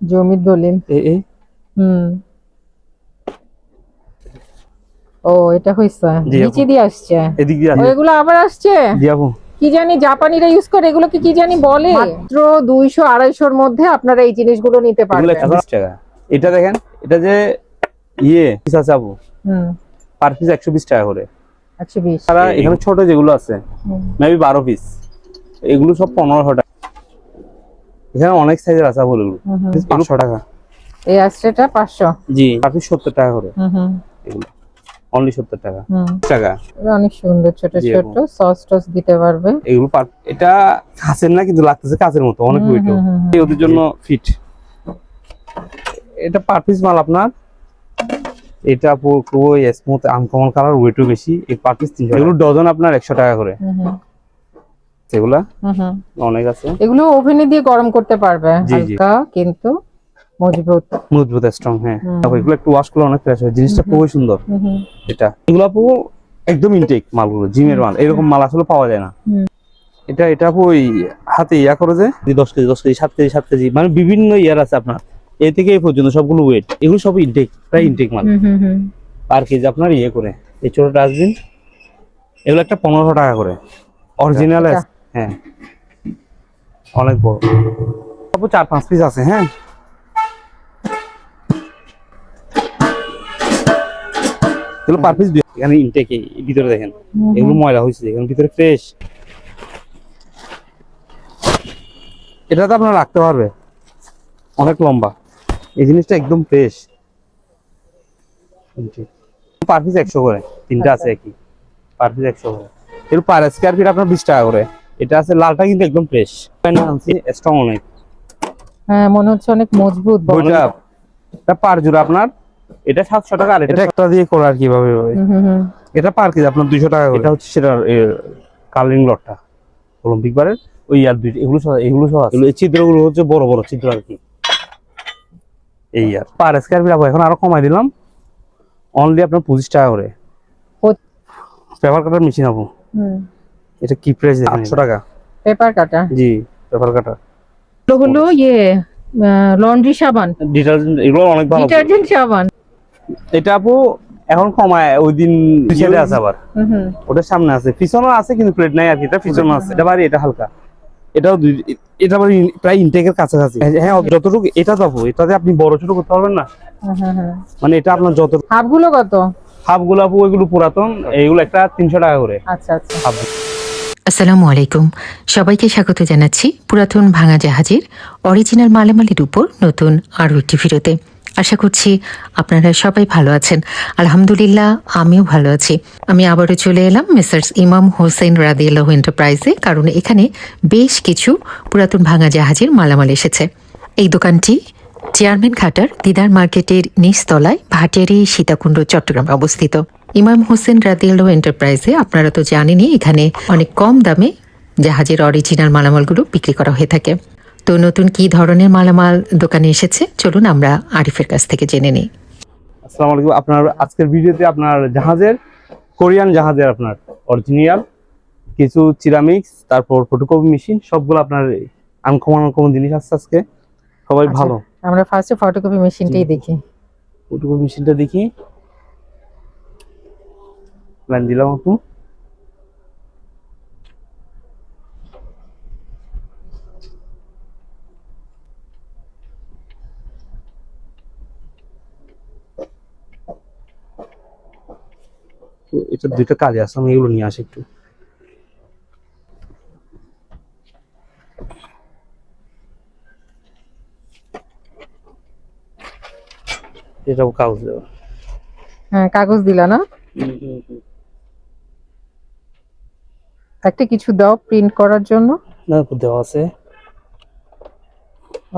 জমির দলিল। এই হুম। ও এটা হইছে জি আপু, নিচে দিয়ে আসছে। এদিক দিয়ে আসে। এগুলো আবার আসছে। জি আপু, কি জানি জাপানিরা ইউজ করে, এগুলোকে কি জানি বলে। মাত্র 200-250 মধ্যে আপনারা এই জিনিসগুলো নিতে এগুলো পারবেন। 120 টাকা। এটা দেখেন, এটা যে পিস আছে আপু, হুম। পার পিস 120 টাকা করে। 120। তারা এখানে ছোট যেগুলো আছে হুম। মেবি 12 পিস, এগুলো সব 1500 টাকা। এখানে অনেক সাইজের আছে আপু, এগুলো হুম হুম। 500 টাকা। এই আসছেটা 500। জি, পার পিস 70 টাকা করে। হুম হুম। এগুলো অনলি 70 টাকা। হুম। টাকা। এগুলো অনেক সুন্দর, ছোট জি ছোট আপু, সস টস দিতে পারবে। এগুলো এটা কাঁচের না, কিন্তু লাগতেছে কাঁচের মতো, অনেক হুম ওয়েট। হুম হুম হুম। ওদের জন্য ফিট। এটা পার পিস মাল আপনার, এটা পুরো স্মুথ আনকমন কালার, ওয়েটও বেশি। এই পার পিস 300। এগুলো ডজন আপনার 100 টাকা করে। হুম হুম এগুলা হুম হুম। অনেক আছে। এগুলো ওভেনে দিয়ে গরম করতে পারবে। জি জি, হালকা কিন্তু মজবুত। মজবুত স্ট্রং। হ্যাঁ, হুম তারপর এগুলো একটু ওয়াশ করলে অনেক ফ্রেশ হয়, জিনিসটা হুম খুবই সুন্দর। হুম হুম এটা এগুলো আপু একদম ইনটেক মালগুলো, জিমের মাল। এরকম মাল আসলে পাওয়া যায় না। হুম। এটা আপু ওই হাতে করে যে 10 কেজি 10 কেজি 7 কেজি 7 কেজি, মানে বিভিন্ন ইয়ার আছে আপনার। এ থেকে এই পর্যন্ত সবগুলো ওয়েট, এগুলো সব ইনটেক, প্রায় ইনটেক মাল। হুম হুম হুম। পার কেজি আপনার করে। এই ছোট ডাস্টবিন, এগুলো একটা 1500 টাকা করে, অরিজিনাল। এটা হ্যাঁ, অনেক বড় আপু, 4-5 পিস আছে। হ্যাঁ, এগুলো পার পিস। এখানে ইনটেক ভিতরে দেখেন, হুম এগুলো হুম। ময়লা হয়েছে, এখানে ভিতরে ফ্রেশ। এটা তো আপনারা রাখতে পারবে অনেক লম্বা, এই জিনিসটা একদম ফ্রেশ। পার পিস 100 করে, তিনটা আচ্ছা। আছে একই। পার পিস 100 করে। এর পার স্কয়ার ফিট আপনার 20 টাকা করে। এটা আছে লালটা, কিন্তু একদম ফ্রেশ, স্ট্রং অনেক। হ্যাঁ, মনে হচ্ছে অনেক মজবুত বড়। বইটা এটা পার জোড়া আপনার, এটা 700 টাকা। আর এটা একটা দিয়ে করে আর কিভাবে হুম হুম হুম। এটা পার কেজি আপনার 200 টাকা করে। এটা হচ্ছে সেটা কালারিং লটটা, অলিম্পিক বারের ওই আর দুই। এগুলো সহ আছে। এই চিত্রগুলো হচ্ছে বড় বড় চিত্র আর কি। এই আর পার স্কয়ার ফিট এখন আরো কমাই দিলাম, অনলি আপনার 25 টাকা করে। পেপার কাটার মেশিন আপু, হুম। এটা কি প্রাইস দেখেন, 800 টাকা। পেপার কাটা। জি, পেপার কাটার। এগুলো হলো লন্ড্রি সাবান, ডিটারজেন্ট, এগুলো অনেক ভালো। ডিটারজেন্ট সাবান। এটা আপু এখন কমায়, ওই দিন পিছনে আছে আবার, হুম হুম। ওটার সামনে আছে, পিছনে আছে কিন্তু প্লেট নাই আর কি। এটা পিছনে আছে, এটা ভারী, এটা হালকা। এটাও এটা আবার প্রায় ইনটেকের কাছাকাছি। হ্যাঁ, যতটুকু এটা যাবো, এটাতে আপনি বড় ছোট করতে পারবেন না। হুম হুম হুম। মানে এটা আপনার যত হাফগুলো কত? হাফ গোলাপু, ওইগুলো পুরাতন, এইগুলো একটা 300 টাকা করে। আচ্ছা আচ্ছা। হাফ। আসসালামু আলাইকুম, সবাইকে স্বাগত জানাচ্ছি পুরাতন ভাঙা জাহাজের অরিজিনাল মালামালের উপর নতুন আরও একটি ভিডিওতে। আশা করছি আপনারা সবাই ভালো আছেন। আলহামদুলিল্লাহ, আমিও ভালো আছি। আমি আবারও চলে এলাম মেসার্স ইমাম হোসেন রাদিয়াল্লাহু এন্টারপ্রাইজে, কারণ এখানে বেশ কিছু পুরাতন ভাঙা জাহাজের মালামাল এসেছে। এই দোকানটি চেয়ারম্যান ঘাটার দিদার মার্কেটের নিচতলায় ভাটিয়ারি সীতাকুণ্ড, চট্টগ্রামে অবস্থিত। ইমাম হোসেন রাদিয়াল্লাহু এন্টারপ্রাইজে আপনারা তো জানেনই, এখানে অনেক কম দামে জাহাজের অরিজিনাল মালামালগুলো বিক্রি করা হয়ে থাকে। তো নতুন কি ধরনের মালামাল দোকানে এসেছে, চলুন আমরা আরিফের কাছ থেকে জেনে নিই। আসসালামু আলাইকুম। আপনার আজকের ভিডিওতে আপনার জাহাজের, কোরিয়ান জাহাজের আপনার অরিজিনাল কিছু সিরামিক্স, তারপর ফটোকপি মেশিন, সবগুলো আপনার আনকমন আনকমন জিনিস আছে আজকে। সবাই আচ্ছা, ভালো। আমরা ফার্স্টে ফটোকপি মেশিনটাই দেখি। ফটোকপি মেশিনটা দেখি। লাইন দিলাম আপু। এটা দুইটা কাজে আছে, আমি এগুলো নিয়ে আসি একটু। এটাও কাগজ দেওয়া। হ্যাঁ, কাগজ দিলা না? একটা কিছু দাও প্রিন্ট করার জন্য। না, দেওয়া আছে।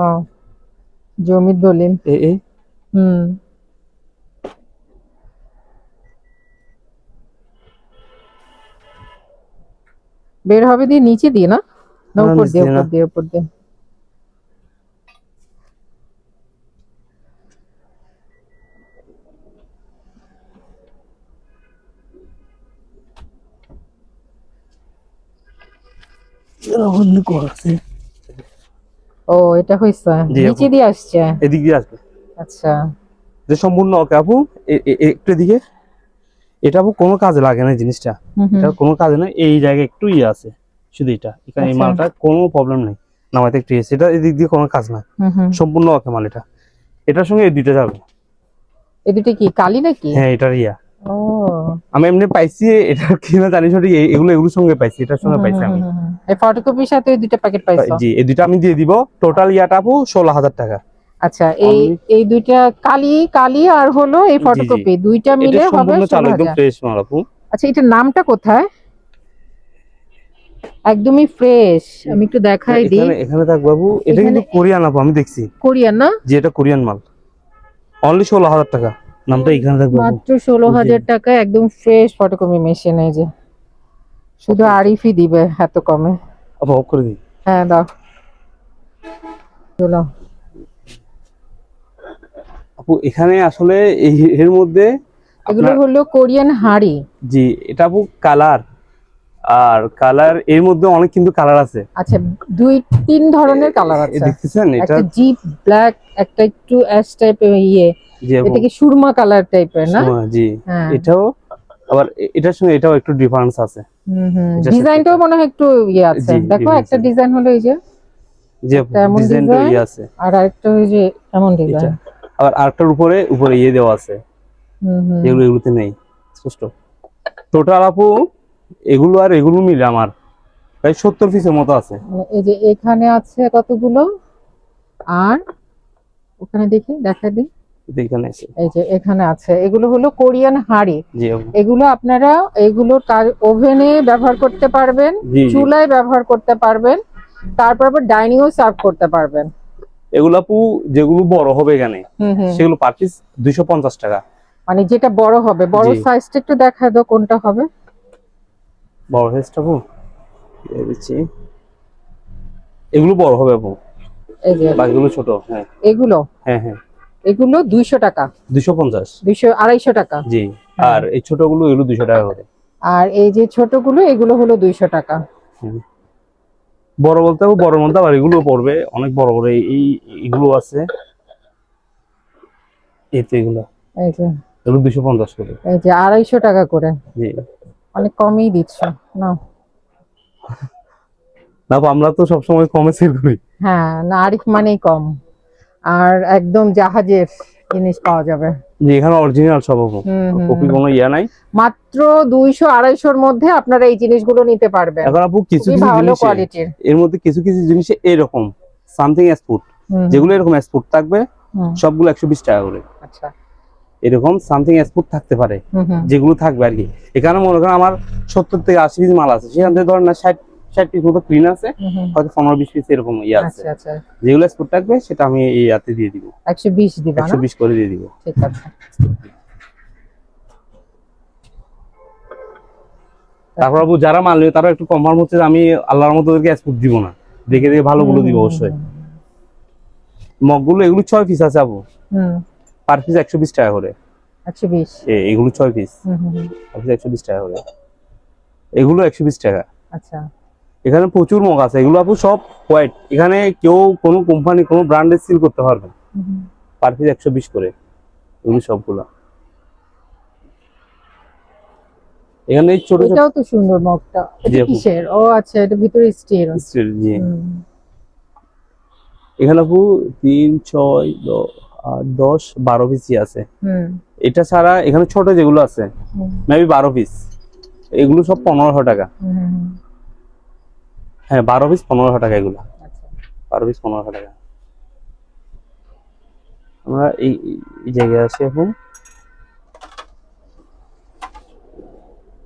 ও, জমির দলিল। এই হুম। বের হবে দিয়ে নিচে দিয়ে না, না না, উপর নিচ দিয়ে, দিয়ে না। উপর দিয়ে, উপর দিয়ে। অন্য করা আছে। ও এটা হইছে জি, আপু। নিচে দিয়ে আসছে। এদিক দিয়ে আসবে আচ্ছা যে সম্পূর্ণ ওকে আপু। একটু এদিকে, এটা আপু কোনো কাজে লাগে না এই জিনিসটা, হুম হুম এটা কোনো কাজে না। এই জায়গায় একটু ইয়ে আছে শুধু, এটা এখানে এই আচ্ছা। মালটা কোনো প্রবলেম নেই, নামাইতে একটু এসে, এটা এদিক দিয়ে কোনো কাজ না, হুম হুম সম্পূর্ণ ওকে মাল এটা। এটার সঙ্গে এই দুইটা যাবে। এই দুটো কি কালি নাকি? হ্যাঁ এটার ইয়া ও আমি এমনি পাইছি, এটা কিনা জানি সঠিক, এগুলোর সঙ্গে পাইছি, এটার সঙ্গে পাইছি আমি। এই ফটোকপির সাথে ওই দুটো প্যাকেট পাইছো? জি এই দুইটা আমি দিয়ে দিব। টোটাল ইয়াটা আপু 16,000 টাকা। আচ্ছা এই এই দুইটা কালি কালি আর হলো এই ফটোকপি দুইটা এটা মিলে হবে সম্পূর্ণ চালু, একদম 16,000। ফ্রেশ মাল আপু। আচ্ছা এটার নামটা কোথায়? একদমই ফ্রেশ, আমি একটু দেখাই দিই। এখানে এখানে থাক বাবু, এটা কিন্তু এখানে- কোরিয়ান আপু, আমি দেখছি কোরিয়ান না? যে এটা কোরিয়ান মাল। অনলি 16,000 টাকা। নামটা এখানে থাক বাবু। মাত্র 16,000 টাকায় একদম ফ্রেশ ফটোকপি মেশিন। এই যে শুধু আরিফই দিবে এত কমে। আপু অফ করে দিই। হ্যাঁ দাও চলো। আপু এখানে আসলে এর মধ্যে এগুলো আপনার- হলো কোরিয়ান হাড়ি। জি এটা আপু কালার, আর কালার এর মধ্যে অনেক কিন্তু কালার আছে। আচ্ছা দুই তিন ধরনের কালার আছে। দেখতেছেন এটা? একটা জিপ ব্ল্যাক, একটা একটু অ্যাশ টাইপের ইয়ে, জি আপু। এটা কি সুরমা কালার টাইপের না? জি হ্যাঁ। এটাও আবার এটার সঙ্গে এটাও একটু ডিফারেন্স আছে। এটার সাথে ডিজাইনটাও মনে হয় একটু ইয়ে আছে। জি, দেখো difference একটা আছে। ডিজাইন হলো এই যে, যে একটা এমন ডিজাইনটা design, ইয়ে আছে আর আরেকটা ওই যে এমন এটা। ডিজাইন। আবার আরেকটার উপরে উপরে ইয়ে দেওয়া আছে, এগুলোতে নেই স্পষ্ট। টোটাল আপু এগুলো আর এগুলো মিলে আমার প্রায় 70 পিসের মতো আছে। এই যে এখানে আছে কতগুলো, আর ওখানে দেখি দেখা দিই। এখানে আছে। এই যে এখানে আছে, এগুলো হলো কোরিয়ান হাড়ি। জি আপু। এগুলো আপনারা এগুলো তার ওভেনে ব্যবহার করতে পারবেন, জি, জি। চুলায় ব্যবহার করতে পারবেন, তারপর আবার ডাইনিংও সার্ভ করতে পারবেন। এগুলো আপু যেগুলো বড় হবে এখানে সেগুলো পার পিস 250 টাকা। মানে যেটা বড় হবে, বড় জি। সাইজটা একটু দেখা দাও কোনটা হবে। বড় সাইজটা আপু দিচ্ছি, এগুলো বড় হবে আপু, এই যে বাকিগুলো ছোট। হ্যাঁ এগুলো হ্যাঁ হ্যাঁ এগুলো 200 টাকা, 250। 200 টাকা। জি আর এই ছোটগুলো এগুলো 200 টাকা করে। আর এই যে ছোটগুলো এগুলো হলো 200 টাকা। হুম। বড় বলতে বড় মধ্যে আবার এগুলো পড়বে অনেক বড় বড়, এগুলো আছে এতে, এগুলো এই যে এগুলো 250 করে। এই যে 250 টাকা করে, জি অনেক কমই দিচ্ছ না? না আপু, আমরা তো সবসময় কমে সেল করি। হ্যাঁ না, আরিফ মানেই কম, আর একদম জাহাজের জিনিস পাওয়া যাবে। যে এখানে অরিজিনাল সব আপু, কপি কোনো ইয়া নাই। মাত্র 200-250 মধ্যে আপনারা এই জিনিসগুলো নিতে পারবেন। এখন আপু কিছু খুবই কিছু ভালো জিনিস কোয়ালিটির। এর মধ্যে কিছু কিছু জিনিস এরকম সামথিং এক্সপোর্ট, যেগুলো এরকম এক্সপোর্ট থাকবে সবগুলো 120 টাকা করে। আচ্ছা এরকম সামথিং এক্সপোর্ট থাকতে পারে, যেগুলো থাকবে আর কি। এখানে মনে করেন আমার 70 থেকে 80 পিস মাল আছে, সেখান থেকে ধরেন না 60 পিস মতো ক্লিন আছে, হয়তো 15-20 পিস এরকম ইয়ে আছে। আচ্ছা আচ্ছা যেগুলো এক্সপোর্ট থাকবে সেটা আমি এই ইয়াতে দিয়ে দিব, 120 দিবা না? 120 করে দিয়ে দিব। ঠিক আছে। তারপর আপু যারা মাল নেবে তারা একটু কনফার্ম হচ্ছে যে আমি আল্লাহর মতো ওদেরকে এক্সপোর্ট দিব না, দেখে দেখে ভালোগুলো দিব অবশ্যই। মগগুলো এগুলো 6 পিস আছে আপু, পার পিস 120 টাকা করে। 120 এগুলো 6 পিস, পার পিস 120 টাকা করে, এগুলো 120 টাকা। আচ্ছা এখানে প্রচুর মগ আছে, এগুলো আপু সব হোয়াইট, এখানে কেউ কোনো কোম্পানি কোনো ব্র্যান্ডের সিল করতে পারবে, পার পিস 120 করে এগুলো সবগুলো। এখানে এই ছোট ছোট, এটাও তো সুন্দর মগটা। এটা কিসের? ও আচ্ছা, এটা ভিতরে স্টিল। জি এখানে আপু 3, 6, 8, 10, 12 পিসই আছে। এটা ছাড়া এখানে ছোট যেগুলো আছে মেবি 12 পিস, এগুলো সব 1500 টাকা। হ্যাঁ 12 পিস 1500 টাকা এগুলো, 12 পিস 1500 টাকা। আমরা এই জায়গায় আছি এখন।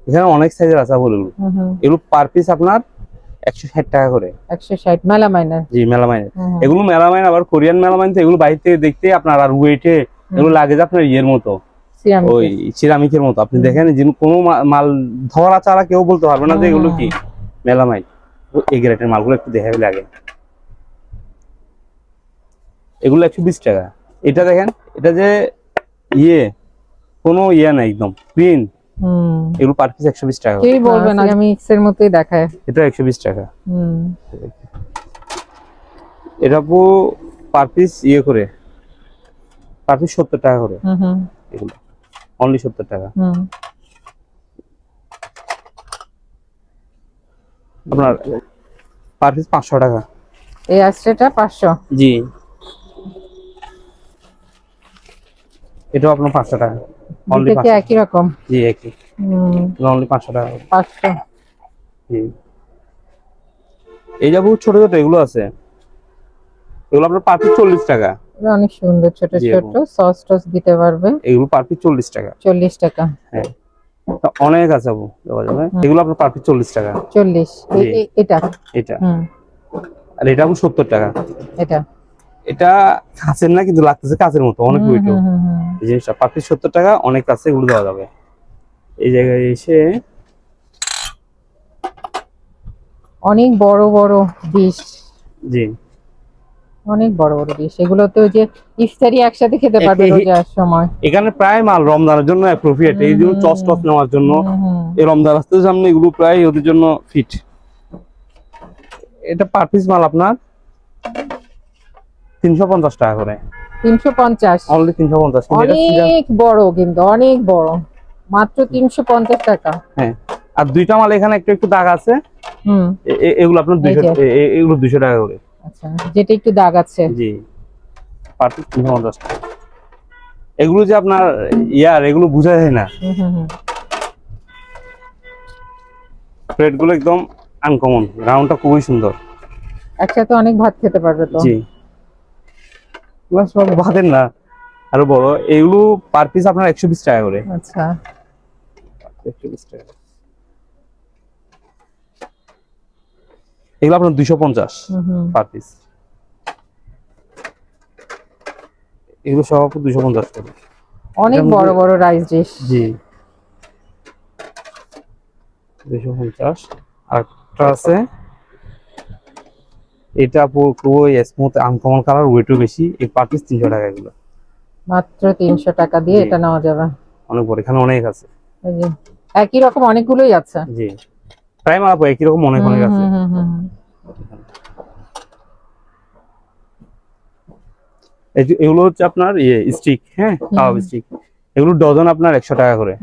এখানে অনেক সাইজের আছে বলে এগুলো পার পিস আপনার 160 টাকা করে। 160 মেলামাইনের? জি মেলামাইন, এগুলো মেলামাইন আবার কোরিয়ান মেলামাইন, তো এগুলো বাইরে থেকে দেখতে আপনার আর ওয়েটে এগুলো লাগে যে আপনার ইয়ের মতো, ওই সিরামিকের মতো। আপনি দেখেন যে কোনো মাল ধরা ছাড়া কেউ বলতে পারবে না যে এগুলো কি মেলামাইন। এই গ্রেডের মালগুলো একটু দেখে লাগে। এগুলো 120 টাকা। এটা দেখেন, এটা যে ইয়ে কোনো ইয়ে নাই, একদম ক্লিন। এগুলো পার পিস 120 টাকা। কেই বলবে না, আমি এর মতোই দেখায়। এটা 120 টাকা। এটা আপু পার পিস করে, পার পিস 70 টাকা করে এগুলো, অনলি 70 টাকা। আপনার পার পিস 500 টাকা। এই অ্যাস্ট্রেটা 500? জি, এটাও আপনার 500 টাকা, অনলি 500। একই রকম? জি একই, অনলি 500 টাকা। 500। জি, এই যাবো ছোট ছোট এগুলো আছে, এগুলো আপনার পার পিস 40 টাকা। অনেক সুন্দর, ছোট ছোট সস টস দিতে পারবে। এগুলো পার পিস 40 টাকা। 40 টাকা? হ্যাঁ, অনেক আছে আপু দেওয়া যাবে। এগুলো আপনার পার পিস 40 টাকা। 40? এটা? এটা আর এটা আপু 70 টাকা। এটা এটা কাঁচের না, কিন্তু লাগতেছে কাঁচের মতো, অনেক ওয়েট। এই জিনিসটা পার পিস 70 টাকা, অনেক কাছে এগুলো দেওয়া যাবে। এই জায়গায় এসে অনেক বড় বড় ডিশ। জি, অনেক বড় বড় ডিশ, এগুলো তো যে ইফতারি একসাথে খেতে পারবে রোজার সময়। এখানে প্রায় মাল রমজানের জন্য অ্যাপ্রোপ্রিয়েট, এই জন্য টস টস নেওয়ার জন্য, এই রমজান আসতে সামনে এগুলো প্রায় ওদের জন্য ফিট। এটা পার পিস মাল আপনার 350 টাকা করে। 350? অনলি 350। অনেক বড়, কিন্তু অনেক বড়, মাত্র 350 টাকা। হ্যাঁ, আর দুইটা মাল এখানে একটু একটু দাগ আছে, এগুলো আপনার 200, এগুলো 200 টাকা করে। আচ্ছা, যেটা একটু দাগ আছে? জি, পার পিস 350 টাকা। এগুলো যে আপনার এগুলো বোঝা যায় না। প্লেট গুলো একদম আনকমন, রাউন্ডটা খুবই সুন্দর। একসাথে অনেক ভাত খেতে পারবে তো? জি, সব ভাতের না, আরো বড়। এগুলো পার পিস আপনার 120 টাকা করে। আচ্ছা, 120 টাকা। এগুলো আপনার 250 পার পিস। এগুলো সব 250 টাকা। অনেক বড় বড় রাইস ডিশ। জি, 250। আরেকটা আছে, এটা খুবই স্মুথ আনকমন কালার, ওয়েটও বেশি, এই পার পিস 300 টাকা। এগুলো মাত্র 300 টাকা দিয়ে এটা নেওয়া যাবে। অনেক বড়, এখানে অনেক আছে। এই যে একই রকম অনেকগুলোই আছে। জি, প্রায় মাল একই রকম অনেক অনেক আছে। এগুলো হচ্ছে আপনার স্টিক, হ্যাঁ, কাবাব স্টিক। এগুলো ডজন আপনার 100 টাকা করে।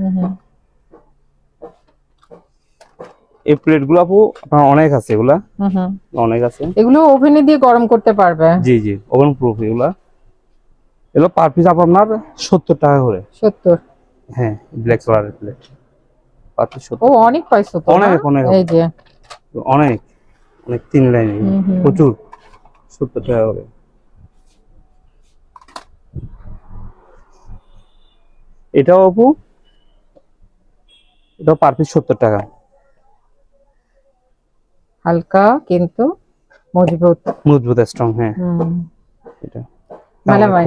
এই প্লেট গুলো আপু আপনার অনেক আছে, এগুলা অনেক আছে। এগুলো ওভেনে দিয়ে গরম করতে পারবে? জি জি, ওভেন প্রুফ এগুলা। এগুলো পার পিস আপনার 70 টাকা করে। 70? হ্যাঁ, ব্ল্যাক কালারের প্লেট, পার পিস 70। ও, অনেক পাইছো তো? অনেক অনেক, এই যে অনেক অনেক, 3 লাইন, প্রচুর, 70 টাকা করে। এটাও আপু, এটাও পার পিস 70 টাকা। হালকা কিন্তু মজবুত, মজবুত স্ট্রং। হ্যাঁ, এটা মেলামাইন।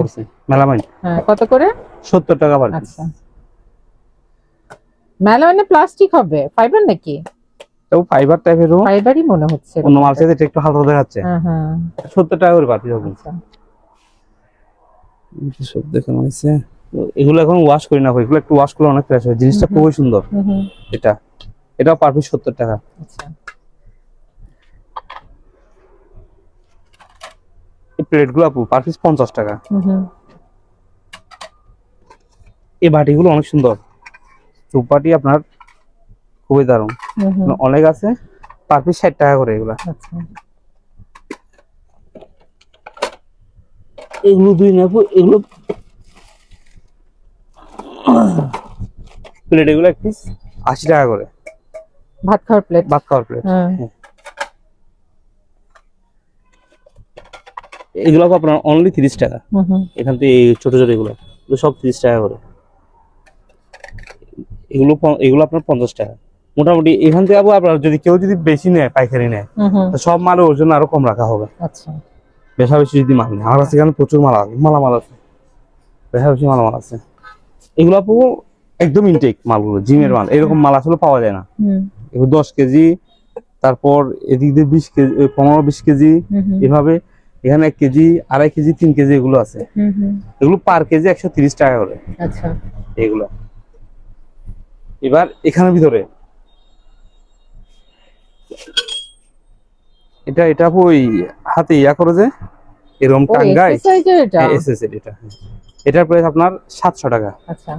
মেলামাইন। হ্যাঁ, কত করে? 70 টাকা পার পিস। আচ্ছা, মেলামাইনে প্লাস্টিক হবে, ফাইবার নাকি? তাও ফাইবার টাইপেরও, ফাইবারই মনে হচ্ছে। অন্য মাল সাথে এটা একটু হালকা দেখাচ্ছে। হ্যাঁ, 70 টাকা করে পার পিস হবে। আচ্ছা, সব দেখে মনে হচ্ছে এগুলো এখন ওয়াশ করি না, এগুলো একটু ওয়াশ করলে অনেক ফ্রেশ হয়, জিনিসটা খুবই সুন্দর। এটাও পার পিস 70 টাকা। আচ্ছা, এই প্লেট গুলো আপু পার পিস 50 টাকা। এই বাটিগুলো অনেক সুন্দর, চুপ বাটি আপনার খুবই দারুণ, অনেক আছে, পার পিস 60 টাকা করে এগুলা। আচ্ছা, এগুলো দুই না আপু, এগুলো প্লেট, এগুলো এক পিস 80 টাকা করে। ভাত খাওয়ার প্লেট? ভাত খাওয়ার প্লেট। এগুলো আপনার অনলি 30 টাকা। এখান থেকে এই ছোট ছোট এগুলো সব 30 টাকা করে। এগুলো এগুলো আপনার 50 টাকা মোটামুটি। এখান থেকে আপনার যদি কেউ যদি বেশি নেয়, পাইকারি নেয়, সব মালের ওর জন্য আরো কম রাখা হবে। আচ্ছা, বেশা বেশি যদি মাল নেয়, আমার কাছে এখানে প্রচুর মালামাল আছে, বেশা বেশি মালামাল আছে। এগুলো আপু একদম ইনটেক মালগুলো, জিমের মাল, এরকম মাল আসলে পাওয়া যায় না। এগুলো 10 কেজি, তারপর এদিক দিয়ে 20 কেজি, 15-20 কেজি, এভাবে এখানে 1 কেজি, 2.5 কেজি, 3 কেজি এগুলো আছে। এগুলো পার কেজি 130 টাকা করে। আচ্ছা, এগুলো এবার এখানের ভিতরে এটা আপু ওই হাতে করে যে এরকম ও টাঙ্গায় এসএস সাইজের এটা। এসএস এটা, হ্যাঁ। এটার প্রাইস আপনার 700 টাকা। আচ্ছা।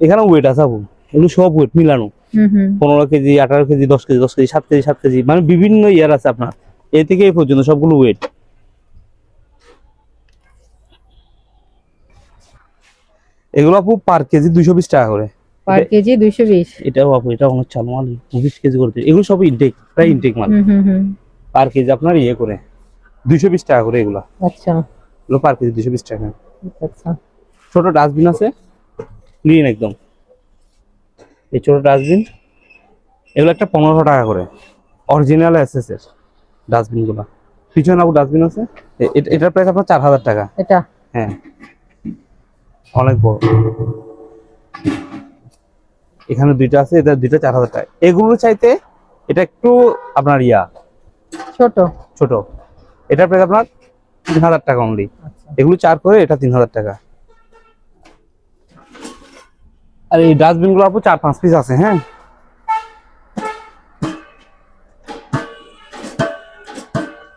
এখানে ওয়েট আছে আপু, এগুলো সব ওয়েট মিলানো, হুম হুম। 15 KG, 18 KG, 10 KG, 10 KG, 7 KG, 7 KG, মানে বিভিন্ন ইয়ার আছে আপনার, এ থেকে এই পর্যন্ত সবগুলো ওয়েট। এগুলো আপু পার কেজি 220 টাকা করে। পার কেজি 220। এটাও আপু, এটা অনেক চালু মাল, 20 কেজি করে দিই। এগুলো সব ইনটেক, প্রায় ইনটেক মাল। হুম হুম হুম। পার কেজি আপনার ইয়ে করে 220 টাকা করে এগুলা। আচ্ছা এগুলো পার কেজি 220 টাকা। আচ্ছা। ছোট ডাস্টবিন আছে, ক্লিন একদম। এই ছোট ডাস্টবিন এগুলো একটা 1500 টাকা করে, অরিজিনাল এসএস এর ডাস্টবিন গুলা। পিছনে আপু ডাস্টবিন আছে, এটার প্রাইস আপনার 4000 টাকা। এটা হ্যাঁ, অনেক বড়। এখানে দুইটা আছে, এটা দুইটা 4000 টাকা। এগুলো চাইতে এটা একটু আপনার ইয়া ছোট। ছোট, এটার প্রাইস আপনার 3000 টাকা অনলি। আচ্ছা। এগুলো 4 করে, এটা 3000 টাকা। আর এই ডাস্টবিন গুলো আপু 4-5 পিস আছে, হ্যাঁ।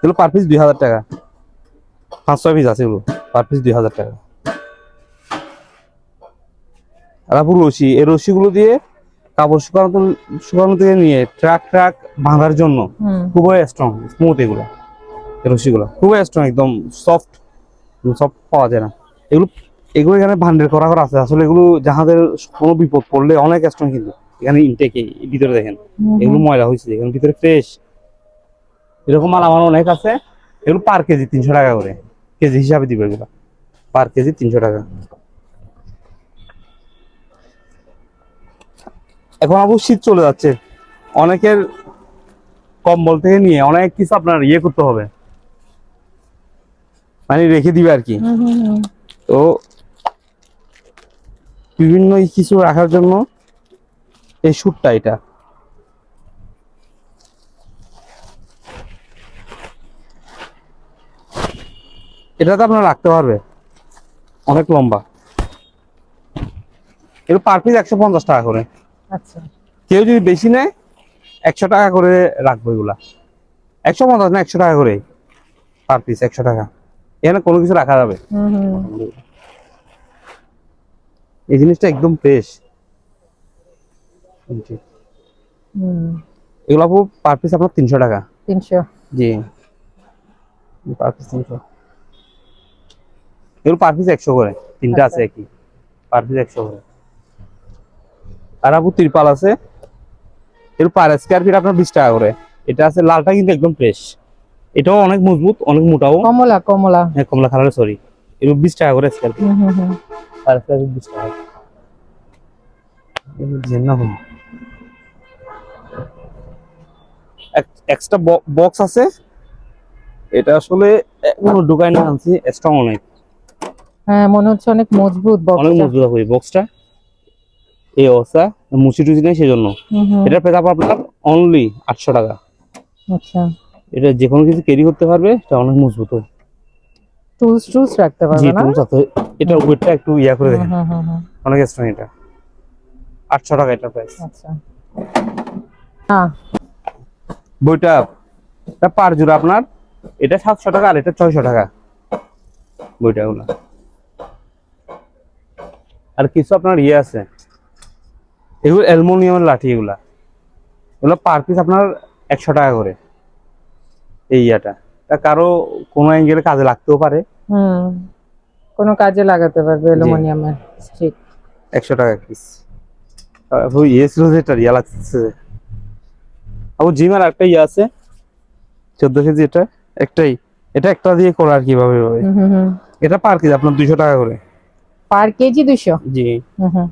এগুলো পার পিস 2000 টাকা, 5-6 পিস আছে, এগুলো পার পিস 2000 টাকা। আর আপু রশি, এই রশিগুলো দিয়ে কাপড় শুকানো থেকে নিয়ে ট্রাক বাঁধার জন্য হুম। খুবই স্ট্রং, স্মুথ এগুলো। এই রশিগুলো খুবই স্ট্রং, একদম সফট, সফট পাওয়া যায় না। এগুলো এগুলো এখানে ভান্ডের করা আছে আসলে। এগুলো জাহাজের কোনো বিপদ পড়লে অনেক স্ট্রং, কিন্তু এখানে ইনটেকে ভিতরে দেখেন এগুলো ময়লা হয়েছে, এখানে ভিতরে ফ্রেশ। এরকম মাল আমার অনেক আছে। এগুলো পার কেজি 300 টাকা করে, কেজি হিসাবে দিবে এগুলো, পার কেজি 300 টাকা। এখন আবু শীত চলে যাচ্ছে, অনেকের কম্বল থেকে নিয়ে অনেক কিছু আপনার ইয়ে করতে হবে, মানে রেখে দিবে আর কি। হুম হুম হুম। তো বিভিন্ন কিছু রাখার জন্য এই শুটটা, এটা এটাতে আপনার রাখতে পারবে, অনেক লম্বা। এগুলো পার পিস 150 টাকা করে। আচ্ছা। কেউ যদি বেশি নেয় 100 টাকা করে রাখবো এগুলা। 150 না, 100 টাকা করে পার পিস, 100 টাকা। এখানে কোনো কিছু রাখা যাবে। হুম হুম। এই জিনিসটা একদম ফ্রেশ। হুম। এগুলো আপু পার পিস আপনার 300 টাকা। 300। জি, পার পিস 300। এগুলো পার পিস 100 করে, তিনটা আছে একই, পার পিস 100 করে। আর আপু ত্রিপাল আছে, এর পার স্কয়ার ফিট আপনার 20 টাকা করে। এটা আছে লালটা, কিন্তু একদম ফ্রেশ। এটাও অনেক মজবুত, অনেক মোটাও। কমলা কমলা। হ্যাঁ, কমলা কালার, সরি। এগুলো 20 টাকা করে স্কয়ার ফিট, হুম হুম হুম। পার স্কয়ার ফিট 20 টাকা। এক্সট্রা বক্স আছে, এটা আসলে এখনো ঢুকাই না, আনছি স্ট্রং অনেক। হ্যাঁ মনে হচ্ছে অনেক মজবুত অনেক বক্সটা। মজবুত হবে এই বক্সটা। এই অবস্থা মুচি টুচি নেই সেজন্য। হুম হুম। এটার প্রাইস আপনার অনলি 800 টাকা। আচ্ছা। এটা যে কোনো কিছু ক্যারি করতে পারবে, এটা অনেক মজবুত। টুলস রাখতে জি, পারবে না? টুলস আছে। এটার ওয়েটটা একটু ইয়া করে হুম দেখেন, হুম হুম হুম। অনেক স্ট্রং। এটা 800 টাকা এটার প্রাইস। আচ্ছা। হ্যাঁ। বইটা এটা পার জোড়া আপনার, এটা 700 টাকা, আর এটা 600 টাকা বইটা গুলা। আর কিছু আপনার ইয়ে আছে, এগুলো অ্যালুমিনিয়ামের লাঠি। এগুলো পার পিস আপনার 100 টাকা করে। এই ইয়াটা তা কারো কোনো অ্যাঙ্গেলে কাজে লাগতেও পারে। হুম। কোনো কাজে লাগাতে পারবে অ্যালুমিনিয়ামের স্টিক। 100 টাকা পিস। ইয়ে ছিল যেটা ইয়া লাগতেছে। আবার জিমের একটা ইয়ে আছে 14 কেজি, এটা একটাই, এটা একটা দিয়ে করা আর কিভাবে হবে। হুম হুম হুম। এটা পার কেজি আপনার 200 টাকা করে। পার কেজি 200? জি। হুম হুম।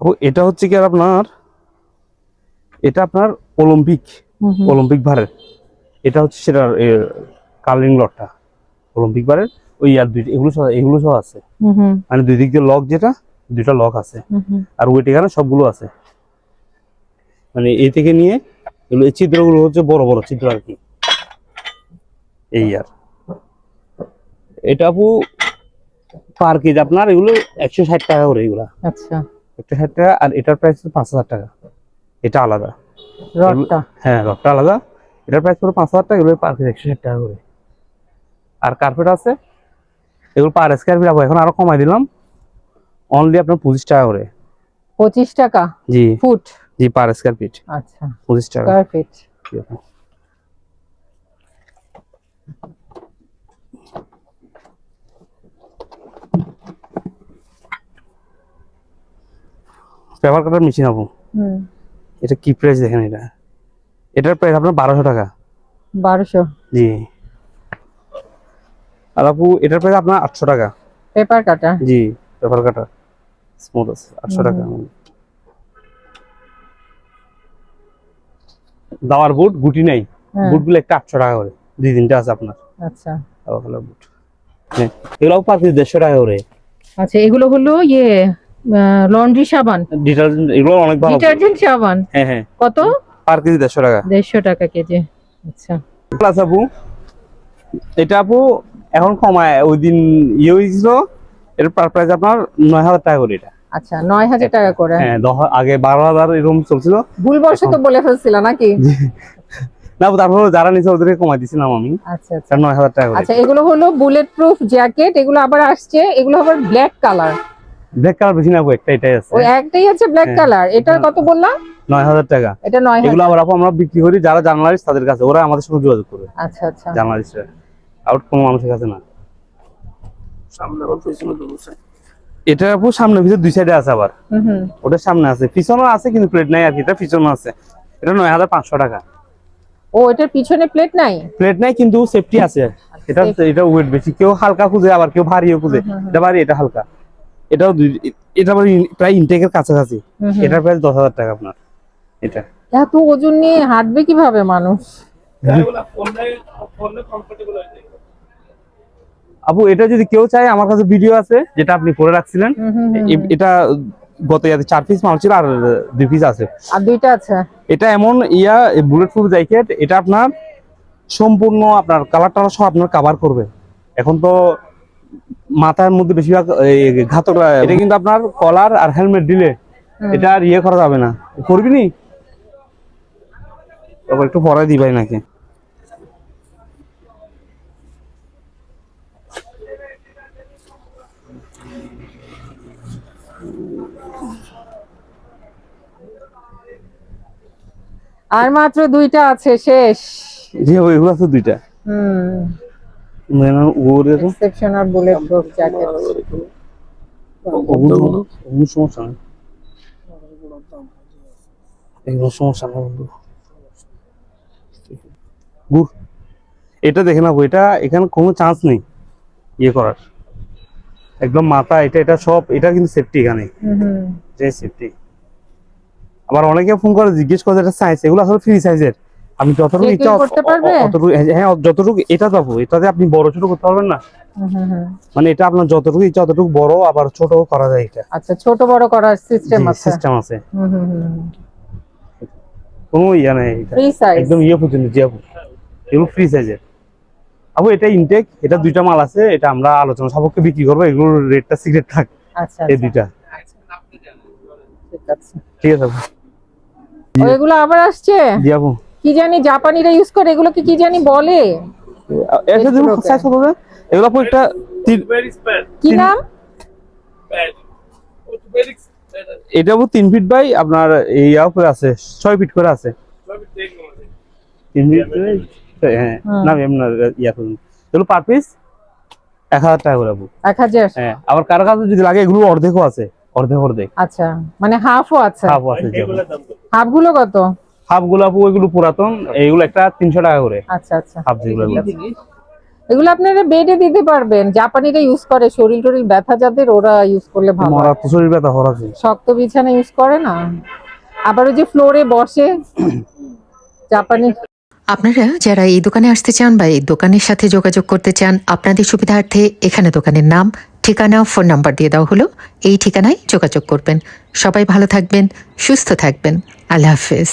ও এটা হচ্ছে কি আর আপনার, এটা আপনার অলিম্পিক, হুম হুম। অলিম্পিক ভারের। এটা হচ্ছে সেটা কালারিং লটটা অলিম্পিক বারের। ওই আর দুইটা এগুলো সব আছে, হুম হুম। মানে দুই দিক দিয়ে লক, যেটা দুইটা লক আছে। হুম হুম। আর ওয়েট এখানে সবগুলো আছে, মানে এই থেকে নিয়ে এগুলো, এই ছিদ্রগুলো হচ্ছে বড় বড় ছিদ্র আর কি। এই আর এটা আপু পার কেজি আপনার এগুলো 160 টাকা করে এগুলা। আচ্ছা, 160 টাকা। আর এটার প্রাইস 5000 টাকা, এটা আলাদা। রডটা। হ্যাঁ রডটা আলাদা, এটার প্রাইস পুরো 5000 টাকা, এগুলো পার কেজি 160 টাকা করে। আর কার্পেট আছে এগুলো পার স্কয়ার ফিট এখন আরো কমাই দিলাম, অনলি আপনার 25 টাকা করে। 25 টাকা জি ফুট? জি, পার স্কয়ার ফিট আচ্ছা, 25 টাকা। Square feet. পেপার কাটার মেশিন আপু, এটা কি প্রাইস দেখেন, এটার প্রাইস আপনার 1200 টাকা। 1200? জি। আর আপু এটার প্রাইস আপনার 800 টাকা। পেপার কাটা? জি, পেপার কাটার স্মুথ আছে 800 টাকা। দাওয়ার বুট গুটি নাই, বুটগুলো একটা 800 টাকা করে, 2-3টা আছে আপনার। আচ্ছা, দাওয়ার কালার বুট এগুলো পার পিস 150 টাকা করে। আচ্ছা, এগুলো হলো লন্ড্রি সাবান, ডিটারজেন্ট, এগুলো অনেক ভালো ডিটারজেন্ট সাবান। হ্যাঁ হ্যাঁ, কত? পার কেজি 150 টাকা। 150 টাকা কেজি। আচ্ছা, প্লাস আপু এটা আপু এখন কমায়, ওই দিন হয়েছিল, এর পার প্রাইস আপনার 9000 টাকা করে। এটা আচ্ছা, 9000 টাকা করে। হ্যাঁ, আগে 12000 এরকম চলছিল, ভুলবশত বলে ফেলছিল নাকি? না তারপর যারা নিচে ওদেরকে কমাই দিছিলাম আমি। আচ্ছা আচ্ছা, 9000 টাকা করে। আচ্ছা, এগুলো হলো বুলেট প্রুফ জ্যাকেট, এগুলো আবার আসছে, এগুলো আবার ব্ল্যাক কালার। ব্ল্যাক কালার বেশি না আপু, এটাই আছে। ওই একটাই আছে ব্ল্যাক কালার। এটা কত বললাম? 9000 টাকা। এটা 9000। এগুলো আবার আপু আমরা বিক্রি করি যারা জার্নালিস্ট তাদের কাছে, ওরা আমাদের সঙ্গে যোগাযোগ করবে। আচ্ছা আচ্ছা, জার্নালিস্টরা, আউট কোনো মানুষের কাছে না। সামনে আবার পিছনে দুটো সাইড, এটা আপু সামনে ভিতর দুই সাইডে আছে আবার। ওটার সামনে আছে, পিছনে আছে কিন্তু প্লেট নাই আর কি, এটা পিছনে আছে। এটা 9500 টাকা। ও, এটার পিছনে প্লেট নাই? প্লেট নাই কিন্তু সেফটি আছে। এটা ওয়েট বেশি, কেউ হালকা খুঁজে আবার কেউ ভারীও খুঁজে। এটা ভারী, এটা হালকা। এটাও এটা প্রায় ইনটেকের কাছাকাছি। এটার প্রাইস 10000 টাকা আপনার। এটা এত ওজন নিয়ে হাঁটবে কিভাবে মানুষ? আপু এটা যদি কেউ চায়, আমার কাছে ভিডিও আছে যেটা আপনি করে রাখছিলেন। এটা গত 4 পিস মাল ছিল আর 2 পিস আছে, আর 2টা আছে। এটা এমন বুলেট প্রুফ জ্যাকেট, এটা আপনার সম্পূর্ণ আপনার কালার টালার সব আপনার কভার করবে। এখন তো মাথার মধ্যে বেশিরভাগ ঘাতকরা, এটা কিন্তু আপনার কলার আর হেলমেট দিলে এটা আর করা যাবে না। করবি নি একটু পরে দিবাই নাকি? আর মাত্র 2টা আছে, শেষ। জি ওইগুলো আছে 2টা। মানে ওরে তো এক্সেপশনাল বুলেট প্রুফ জ্যাকেট। ওগুলো সমস্যা না, এগুলো সমস্যা না বন্ধু। এটা দেখে না, এটা এখানে কোনো চান্স নেই করার, একদম মাথা এটা সব, এটা কিন্তু সেফটি এখানে, যে সেফটি। আবার অনেকে ফোন করে জিজ্ঞেস করে এটা সাইজ, এগুলো আসলে ফ্রি সাইজের। আপনি যতটুকু ইচ্ছা অতটুকু, হ্যাঁ যতটুকু এটা যাবো, এটাতে আপনি বড় ছোট করতে পারবেন না। মানে এটা আপনার যতটুকু ইচ্ছা ততটুকু বড় আবার ছোট করা যায় এটা। আচ্ছা, ছোট বড় করার সিস্টেম আছে? সিস্টেম আছে। কোনো নেই, ফ্রি সাইজ একদম পর্যন্ত। জি আপু এগুলো ফ্রি সাইজের। আপু এটা ইনটেক, এটা 2টা মাল আছে, এটা আমরা আলোচনা সাপেক্ষে বিক্রি করবো, এগুলোর রেটটা সিক্রেট থাক। আচ্ছা, এই 2টা ঠিক আছে, ঠিক আছে আপু। এগুলো আবার আসছে। জি আপু, কি জানি জাপানিরা ইউজ করে, এগুলোকে কি জানি বলে। এটা দেখুন সাইজ কত হবে এগুলো আপু। একটা কি নাম? এটা আপু 3 ফিট বাই আপনার এই উপরে আছে 6 ফিট করে আছে। 3 ফিট, হ্যাঁ না এমন এগুলো পার পিস 1000 টাকা করে আপু। 1000? হ্যাঁ, আবার কারো কাছে যদি লাগে এগুলো অর্ধেকও আছে, অর্ধেক। আচ্ছা, মানে হাফও আছে? হাফও আছে। হাফ গুলো কত? হাফ গুলো আপু ওইগুলো পুরাতন, এইগুলো একটা 300 টাকা করে। আচ্ছা আচ্ছা, হাফ যেগুলো এগুলো আপনারা বেডে দিতে পারবেন। জাপানিরা ইউজ করে, শরীর টরীর ব্যথা যাদের, ওরা ইউজ করলে ভালো। মরা তো শরীর ব্যথা হরাছে, শক্ত বিছানা ইউজ করে না। আবার ওই যে ফ্লোরে বসে জাপানি। আপনারা যারা এই দোকানে আসতে চান বা এই দোকানের সাথে যোগাযোগ করতে চান, আপনাদের সুবিধার্থে এখানে দোকানের নাম, ঠিকানা, ফোন নাম্বার দিয়ে দেওয়া হলো। এই ঠিকানায় যোগাযোগ করবেন। সবাই ভালো থাকবেন, সুস্থ থাকবেন। আল্লাহ হাফেজ।